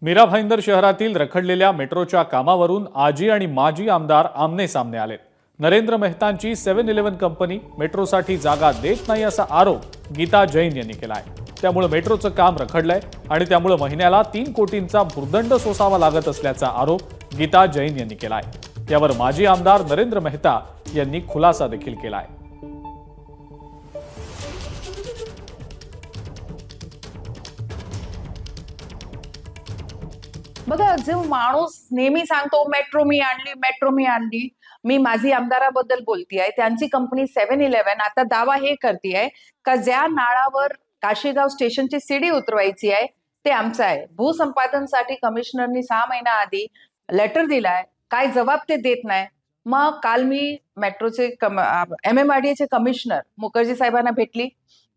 मीरा भाईंदर शहरातील रखडलेल्या मेट्रोच्या कामावरून आजी आणि माजी आमदार आमने सामने आले। नरेंद्र मेहतांची 7-11 कंपनी मेट्रोसाठी जागा देत नाही असा आरोप गीता जैन यांनी केलाय। त्यामुळे मेट्रोचं काम रखडलंय आणि त्यामुळे महिन्याला 3 कोटींचा भुर्दंड सोसावा लागत असल्याचा आरोप गीता जैन यांनी केलाय। यावर माजी आमदार नरेंद्र मेहता यांनी खुलासा देखील केलाय। बघा, जो माणूस नेहमी सांगतो मेट्रो मी आणली, मी माझी आमदाराबद्दल बोलतीये, त्यांची कंपनी 7-11 आता दावा हे करतीये का ज्या नाळावर काशीगाव स्टेशनची सीडी उतरवायची आहे ते आमचं आहे। भूसंपादनसाठी कमिशनरनी 6 महिना आधी लेटर दिलाय, काय जबाब ते देत नाही। मग काल मी मेट्रोचे MMRDA चे कमिशनर मुखर्जी साहेबांना भेटली,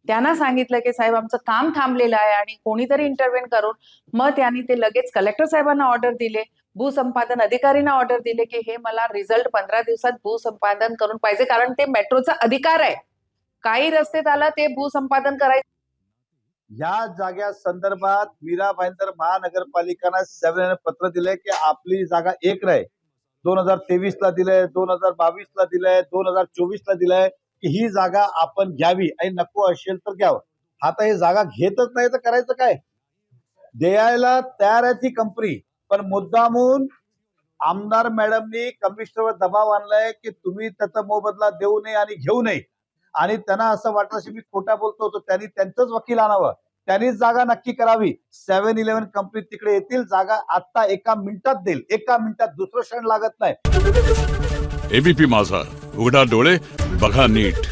त्यांना सांगितलं की साहेब आमचं काम थांबलेलं आहे आणि कोणीतरी इंटरव्हेन करून मग त्यांनी ते लगेच कलेक्टर साहेबांना ऑर्डर दिले, भूसंपादन अधिकाऱ्यांना ऑर्डर दिले की हे मला रिझल्ट 15 दिवसात भूसंपादन करून पाहिजे, कारण ते मेट्रोचा अधिकार आहे। काही रस्त्यात आला ते भूसंपादन करायचं। या जाग्या संदर्भात मीरा भाईंदर महानगरपालिकांना 7 पत्र दिले की आपली जागा एक राहील। 2023 ला दिलंय, 2022 ला दिलंय, 2024 ला दिलंय की ही जागा आपण घ्यावी आणि नको असेल तर घ्यावं। आता हे जागा घेतच नाही तर करायचं काय? द्यायला तयार आहे ती कंपनी, पण मुद्दामून आमदार मॅडमनी कमिशनरवर दबाव आणलाय की तुम्ही त्याचा मोबदला देऊ नये आणि घेऊ नये, आणि त्यांना असं वाटतं की मी खोटा बोलतो, तर त्यांनी त्यांचंच वकील आणावं, त्यांनीच जागा नक्की करावी। 7-11 कंपनी तिकडे येतील, जागा आता 1 मिनिटात देईल, 1 मिनिटात, दुसरं क्षण लागत नाही। एबीपी माझा, उघडा डोळे बघा नीट।